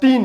3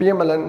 PMLN,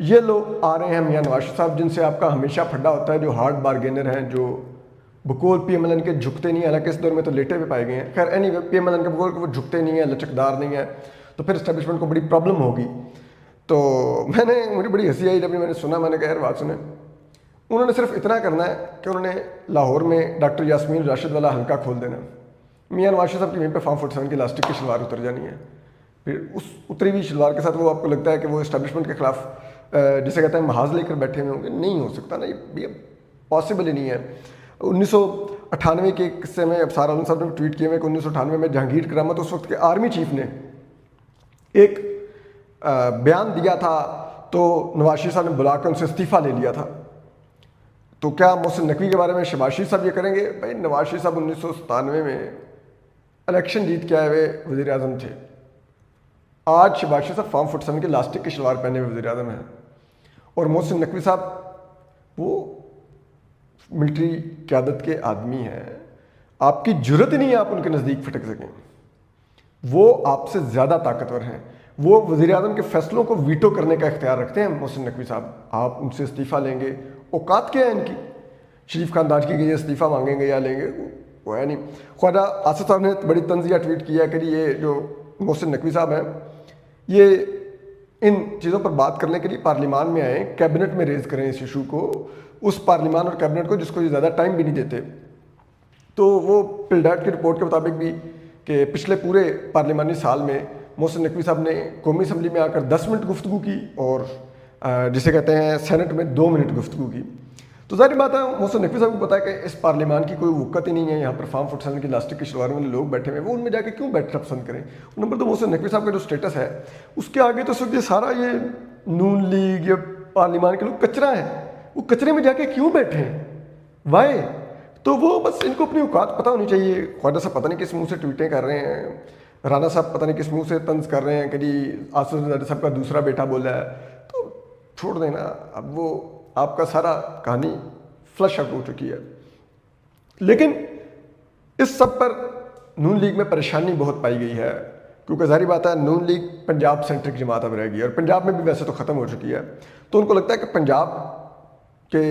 یہ لوگ آ رہے ہیں میاں نواز شریف صاحب، جن سے آپ کا ہمیشہ پھڈا ہوتا ہے، جو ہارڈ بارگینر ہیں، جو بقول پی ایم ایل این کے جھکتے نہیں ہیں، حالانکہ اس دور میں تو لیٹے ہوئے پائے گئے ہیں. خیر anyway P M L N کے بقول وہ جھکتے نہیں ہیں، لچکدار نہیں ہیں، تو پھر اسٹیبلشمنٹ کو بڑی پرابلم ہوگی. تو مجھے بڑی ہنسی آئی جب میں نے سنا. میں نے کہا یار بات سنیں، انہوں نے صرف اتنا کرنا ہے کہ انہوں نے لاہور میں ڈاکٹر یاسمین راشد والا حلقہ کھول دینا. میاں نواز شریف صاحب کی وہیں پہ فارم 47 کی لاسٹک کی شلوار اتر جانی ہے. پھر اس اتری ہوئی شلوار کے ساتھ وہ آپ کو لگتا ہے کہ وہ اسٹیبلشمنٹ کے خلاف جسے کہتے ہیں محاذ لے کر بیٹھے ہوئے ہوں گے. نہیں ہو سکتا نا، یہ پاسبل ہی نہیں ہے. 1998 کے قصے میں ابصار عالم صاحب نے ٹویٹ کیے ہوئے کہ 1998 میں جہانگیر کرامت اس وقت کے آرمی چیف نے ایک بیان دیا تھا، تو نواز شریف صاحب نے بلا کر ان سے استعفیٰ لے لیا تھا. تو کیا محسن نقوی کے بارے میں شہباز شریف صاحب یہ کریں گے؟ بھائی نواز شریف صاحب 1997 میں الیکشن جیت کے آئے ہوئے وزیر اعظم تھے. آج شہباز شریف صاحب فارم 47 کے لاسٹک کی شلوار پہنے ہوئے وزیر اعظم ہیں. اور محسن نقوی صاحب وہ ملٹری قیادت کے آدمی ہیں. آپ کی جرت ہی نہیں ہے آپ ان کے نزدیک پھٹک سکیں. وہ آپ سے زیادہ طاقتور ہیں. وہ وزیر اعظم کے فیصلوں کو ویٹو کرنے کا اختیار رکھتے ہیں. محسن نقوی صاحب، آپ ان سے استعفیٰ لیں گے؟ اوقات کیا ہے ان کی؟ شریف خاندان کی کہ یہ استعفیٰ مانگیں گے یا لیں گے؟ وہ ہے نہیں. خواجہ آصف صاحب نے بڑی طنزیہ ٹویٹ کیا کہ یہ جو محسن نقوی صاحب ہیں، یہ ان چیزوں پر بات کرنے کے لیے پارلیمان میں آئیں، کیبنٹ میں ریز کریں اس ایشو کو، اس پارلیمان اور کیبنٹ کو جس کو یہ زیادہ ٹائم بھی نہیں دیتے. تو وہ پلڈیٹ کی رپورٹ کے مطابق بھی کہ پچھلے پورے پارلیمانی سال میں محسن نقوی صاحب نے قومی اسمبلی میں آ کر 10 منٹ گفتگو کی اور جسے کہتے ہیں سینٹ میں 2 منٹ گفتگو کی. تو ظاہر بات ہے محسن نقوی صاحب کو پتا ہے کہ اس پارلیمان کی کوئی وقت ہی نہیں ہے. یہاں پر فارم 47 کی لاسٹک کی شلوار والے لوگ بیٹھے ہوئے ہیں، وہ ان میں جا کے کیوں بیٹھنا پسند کریں؟ نمبر 2، محسن نقوی صاحب کا جو اسٹیٹس ہے اس کے آگے تو اس وقت یہ سارا یہ نون لیگ یا پارلیمان کے لوگ کچرا ہے. وہ کچرے میں جا کے کیوں بیٹھے ہیں؟ وائی؟ تو وہ بس ان کو اپنی اوقات پتہ ہونی چاہیے. خواجہ صاحب پتہ نہیں کس منہ سے ٹویٹیں کر رہے ہیں، رانا صاحب پتہ نہیں کس منہ سے طنز کر رہے ہیں کہ جی آصف زرداری صاحب کا دوسرا بیٹا بولا ہے. تو چھوڑ دیں نا، اب وہ آپ کا سارا کہانی فلش آؤٹ ہو چکی ہے. لیکن اس سب پر نون لیگ میں پریشانی بہت پائی گئی ہے، کیونکہ ظاہری بات ہے نون لیگ پنجاب سینٹرک جماعت اب رہ گئی ہے، اور پنجاب میں بھی ویسے تو ختم ہو چکی ہے. تو ان کو لگتا ہے کہ پنجاب کے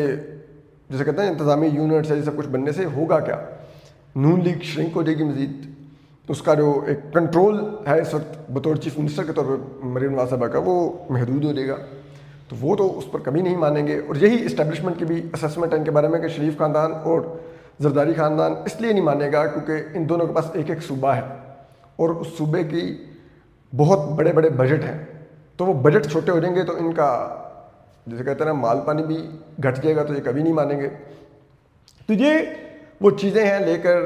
جسے کہتے ہیں انتظامی یونٹس ہے سب کچھ بننے سے ہوگا کیا؟ نون لیگ شرنک ہو جائے گی مزید. اس کا جو ایک کنٹرول ہے اس وقت بطور چیف منسٹر کے طور پر مریم نواز صاحبہ کا، وہ محدود ہو جائے گا. تو وہ تو اس پر کبھی نہیں مانیں گے. اور یہی اسٹیبلشمنٹ کی بھی اسیسمنٹ ہے ان کے بارے میں کہ شریف خاندان اور زرداری خاندان اس لیے نہیں مانے گا کیونکہ ان دونوں کے پاس ایک ایک صوبہ ہے اور اس صوبے کی بہت بڑے بڑے بجٹ ہیں. تو وہ بجٹ چھوٹے ہو جائیں گے تو ان کا جیسے کہتے ہیں نا مال پانی بھی گھٹ جائے گا، تو یہ کبھی نہیں مانیں گے. تو یہ وہ چیزیں ہیں لے کر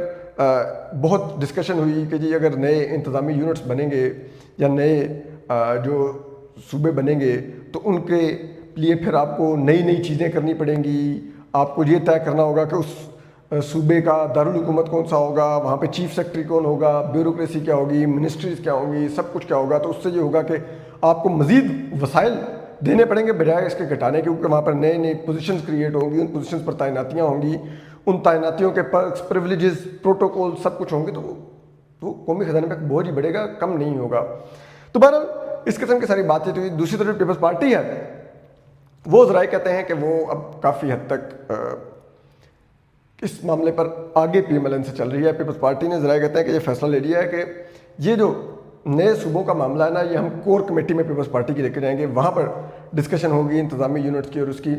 بہت ڈسکشن ہوئی کہ جی اگر نئے انتظامی یونٹس بنیں گے یا نئے جو صوبے بنیں گے تو ان کے لیے پھر آپ کو نئی نئی چیزیں کرنی پڑیں گی. آپ کو یہ طے کرنا ہوگا کہ اس صوبے کا دارالحکومت کون سا ہوگا، وہاں پہ چیف سیکرٹری کون ہوگا، بیوروکریسی کیا ہوگی، منسٹریز کیا ہوں گی، سب کچھ کیا ہوگا. تو اس سے یہ ہوگا کہ آپ کو مزید وسائل دینے پڑیں گے بجائے اس کے گھٹانے کے، کیونکہ وہاں پر نئے نئے پوزیشنز کریٹ ہوں گی، ان پوزیشنز پر تعیناتیاں ہوں گی، ان تعیناتیوں کے پرکس، پریولیجز، پروٹوکول سب کچھ ہوں گے. تو وہ قومی خزانے پہ بوجھ ہی بڑھے گا، کم نہیں ہوگا. تو بہرحال اس قسم کی ساری باتیں ہوئی. دوسری طرف پیپلز پارٹی ہے، وہ ذرائع کہتے ہیں کہ وہ اب کافی حد تک اس معاملے پر آگے پی ایم ایل این سے چل رہی ہے. پیپلز پارٹی نے ذرائع کہتے ہیں کہ یہ فیصلہ لے لیا ہے کہ یہ جو نئے صوبوں کا معاملہ ہے نا، یہ ہم کور کمیٹی میں پیپلز پارٹی کی لے کے جائیں گے، وہاں پر ڈسکشن ہوگی انتظامی یونٹس کی اور اس کی.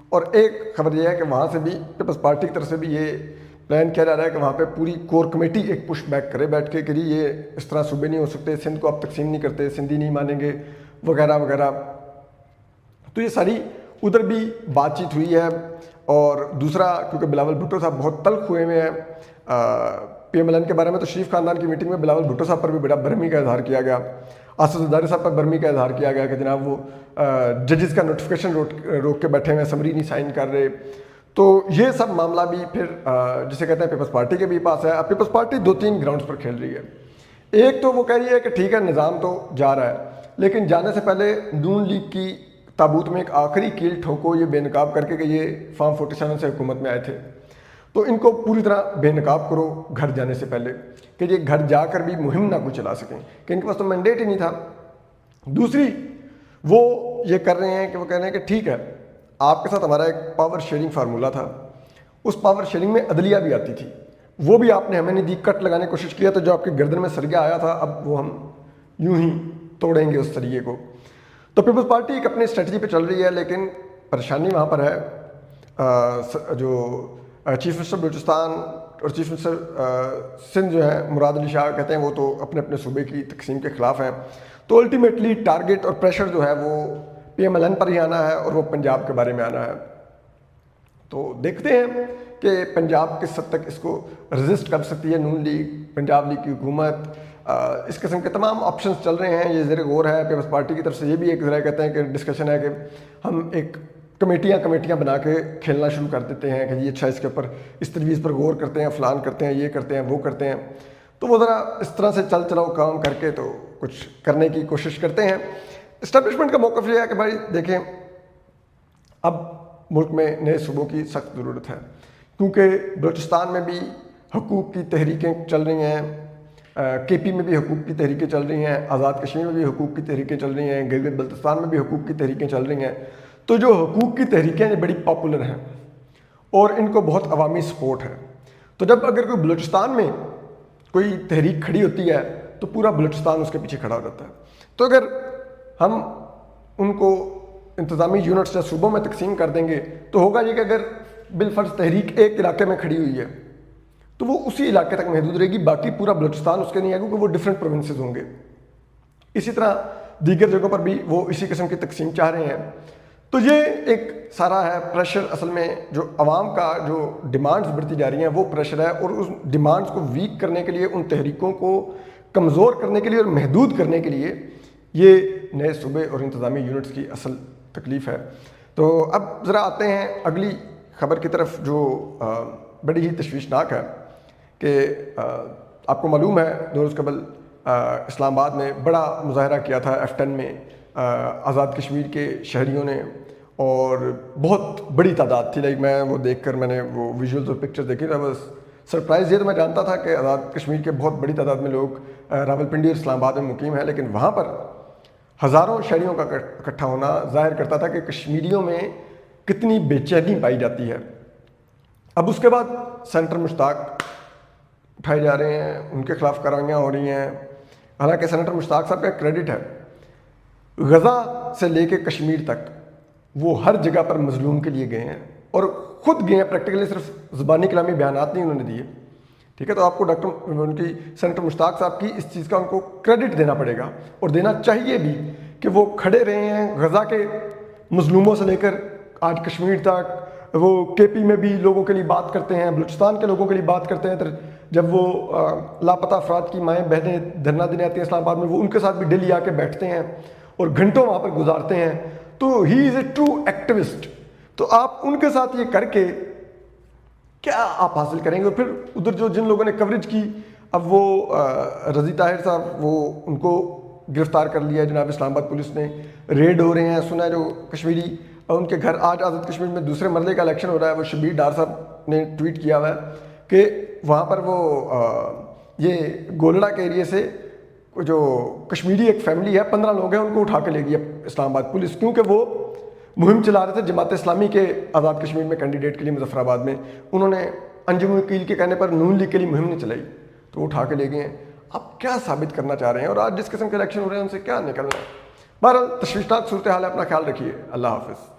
اور ایک خبر یہ ہے کہ وہاں سے بھی پیپلز پارٹی کی طرف سے بھی یہ پلان کیا جا رہا ہے کہ وہاں پہ پوری کور کمیٹی ایک پش بیک کرے بیٹھ کے کہ یہ اس طرح صوبے نہیں ہو سکتے، سندھ کو آپ تقسیم نہیں کرتے، سندھی نہیں مانیں گے وغیرہ وغیرہ. تو یہ ساری ادھر بھی بات چیت ہوئی ہے. اور دوسرا کیونکہ بلاول بھٹو صاحب بہت تلخ ہوئے ہوئے ہیں پی ایم ایل این کے بارے میں، تو شریف خاندان کی میٹنگ میں بلاول بھٹو صاحب پر بھی بڑا برہمی کا اظہار کیا گیا. آصف زرداری صاحب پر برہمی کا اظہار کیا گیا کہ جناب وہ ججز کا نوٹیفیکیشن روک کے بیٹھے ہوئے ہیں، سمری نہیں سائن کر رہے. تو یہ سب معاملہ بھی پھر جسے کہتے ہیں پیپلز پارٹی کے بھی پاس ہے. اب پیپلز پارٹی 2-3 گراؤنڈز پر کھیل رہی ہے. ایک تو وہ کہہ رہی ہے کہ ٹھیک ہے نظام تو جا رہا ہے، لیکن جانے سے پہلے نون لیگ کی تابوت میں ایک آخری کیل ٹھوکو یہ بے نقاب کر کے کہ یہ فارم 47 سے حکومت میں آئے تھے، تو ان کو پوری طرح بے نقاب کرو گھر جانے سے پہلے کہ یہ گھر جا کر بھی مہم نہ کوئی چلا سکیں، کہ ان کے پاس تو مینڈیٹ ہی نہیں تھا. دوسری وہ یہ کر رہے ہیں کہ وہ کہہ رہے ہیں کہ ٹھیک ہے آپ کے ساتھ ہمارا ایک پاور شیئرنگ فارمولہ تھا، اس پاور شیئرنگ میں عدلیہ بھی آتی تھی، وہ بھی آپ نے ہمیں نہیں دی، کٹ لگانے کی کوشش کیا، تو جو آپ کی گردن میں سریا آیا تھا اب وہ ہم یوں ہی توڑیں گے اس سریے کو۔ تو پیپلز پارٹی ایک اپنی اسٹریٹجی پہ چل رہی ہے، لیکن پریشانی وہاں پر ہے جو چیف منسٹر بلوچستان اور چیف منسٹر سندھ جو ہے مراد علی شاہ کہتے ہیں وہ تو اپنے اپنے صوبے کی تقسیم کے خلاف ہیں، تو الٹیمیٹلی ٹارگٹ اور پریشر جو ہے وہ پی ایم ایل این پر ہی آنا ہے اور وہ پنجاب کے بارے میں آنا ہے۔ تو دیکھتے ہیں کہ پنجاب کس حد تک اس کو رزسٹ کر سکتی ہے، نون لیگ، پنجاب لیگ کی حکومت، اس قسم کے تمام آپشنز چل رہے ہیں، یہ زیر غور ہے۔ پیپلز پارٹی کی طرف سے یہ بھی ایک ذرا کہتے ہیں کہ ڈسکشن ہے کہ ہم ایک کمیٹیاں بنا کے کھیلنا شروع کر دیتے ہیں کہ یہ اچھا اس کے اوپر اس تجویز پر غور کرتے ہیں، فلان کرتے ہیں، یہ کرتے ہیں، وہ کرتے ہیں، تو وہ ذرا اس طرح سے چل چلاؤ کام کر کے تو کچھ کرنے کی کوشش کرتے ہیں۔ اسٹیبلشمنٹ کا موقف یہ ہے کہ بھائی دیکھیں اب ملک میں نئے صوبوں کی سخت ضرورت ہے، کیونکہ بلوچستان میں بھی حقوق کی تحریکیں چل رہی ہیں، کے پی میں بھی حقوق کی تحریکیں چل رہی ہیں، آزاد کشمیر میں بھی حقوق کی تحریکیں چل رہی ہیں، گلگت بلتستان میں بھی حقوق کی تحریکیں چل رہی ہیں۔ تو جو حقوق کی تحریکیں ہیں بڑی پاپولر ہیں اور ان کو بہت عوامی سپورٹ ہے، تو جب اگر کوئی بلوچستان میں کوئی تحریک کھڑی ہوتی ہے تو پورا بلوچستان اس کے پیچھے کھڑا ہو جاتا ہے۔ تو اگر ہم ان کو انتظامی یونٹس یا صوبوں میں تقسیم کر دیں گے تو ہوگا یہ کہ اگر بالفرض تحریک ایک علاقے میں کھڑی ہوئی ہے تو وہ اسی علاقے تک محدود رہے گی، باقی پورا بلوچستان اس کے نہیں ہے، کیونکہ وہ ڈفرینٹ پروونسز ہوں گے۔ اسی طرح دیگر جگہوں پر بھی وہ اسی قسم کی تقسیم چاہ رہے ہیں۔ تو یہ ایک سارا ہے پریشر، اصل میں جو عوام کا جو ڈیمانڈز بڑھتی جا رہی ہیں وہ پریشر ہے، اور اس ڈیمانڈز کو ویک کرنے کے لیے، ان تحریکوں کو کمزور کرنے کے لیے اور محدود کرنے کے لیے یہ نئے صوبے اور انتظامی یونٹس کی اصل تکلیف ہے۔ تو اب ذرا آتے ہیں اگلی خبر کی طرف جو بڑی ہی تشویشناک ہے کہ آپ کو معلوم ہے 2 روز قبل اسلام آباد میں بڑا مظاہرہ کیا تھا F10 میں آزاد کشمیر کے شہریوں نے، اور بہت بڑی تعداد تھی، لائک میں وہ دیکھ کر میں نے وہ ویژولز اور پکچر دیکھی تھا، بس سرپرائز یہ تو میں جانتا تھا کہ آزاد کشمیر کے بہت بڑی تعداد میں لوگ راولپنڈی اور اسلام آباد میں مقیم ہیں، لیکن وہاں پر ہزاروں شہریوں کا اکٹھا ہونا ظاہر کرتا تھا کہ کشمیریوں میں کتنی بے چینی پائی جاتی ہے۔ اب اس کے بعد سینٹر مشتاق اٹھائے جا رہے ہیں، ان کے خلاف کارروائیاں ہو رہی ہیں، حالانکہ سینٹر مشتاق صاحب کا کریڈٹ ہے، غزہ سے لے کے کشمیر تک وہ ہر جگہ پر مظلوم کے لیے گئے ہیں، اور خود گئے ہیں پریکٹیکلی، صرف زبانی کلامی بیانات نہیں انہوں نے دیے، ٹھیک ہے۔ تو آپ کو ان کی سینٹر مشتاق صاحب کی اس چیز کا ان کو کریڈٹ دینا پڑے گا، اور دینا چاہیے بھی کہ وہ کھڑے رہے ہیں غزہ کے مظلوموں سے لے کر آج کشمیر تک، وہ کے پی میں بھی لوگوں کے لیے بات کرتے ہیں، بلوچستان کے لوگوں کے لیے بات کرتے ہیں، جب وہ لاپتہ افراد کی مائیں بہنیں دھرنا دینے آتی ہیں اسلام آباد میں، وہ ان کے ساتھ بھی ڈیلی آ کے بیٹھتے ہیں اور گھنٹوں وہاں پر گزارتے ہیں، تو ہی از اے ٹرو ایکٹیوسٹ۔ تو آپ ان کے ساتھ یہ کر کے کیا آپ حاصل کریں گے؟ اور پھر ادھر جو جن لوگوں نے کوریج کی، اب وہ رضی طاہر صاحب، وہ ان کو گرفتار کر لیا ہے جناب اسلام آباد پولیس نے، ریڈ ہو رہے ہیں، سنا ہے جو کشمیری ان کے گھر، آج آزاد کشمیر میں دوسرے مرحلے کا الیکشن ہو رہا ہے، وہ شبیر ڈار صاحب نے ٹویٹ کیا ہوا ہے کہ وہاں پر وہ یہ گولڑا کے ایریے سے جو کشمیری ایک فیملی ہے 15 لوگ ہیں، ان کو اٹھا کے لے گئی اسلام آباد پولیس، کیونکہ وہ مہم چلا رہے تھے جماعت اسلامی کے آزاد کشمیر میں کینڈیڈیٹ کے لیے مظفر آباد میں، انہوں نے انجم وکیل کے کہنے پر نون لیگ کے لیے مہم نہیں چلائی، تو وہ اٹھا کے لے گئے ہیں۔ اب کیا ثابت کرنا چاہ رہے ہیں، اور آج جس قسم کے الیکشن ہو رہے ہیں ان سے کیا نکلنا ہے؟ بہرحال تشویشناک صورتحال ہے، اپنا خیال رکھیے، اللہ حافظ۔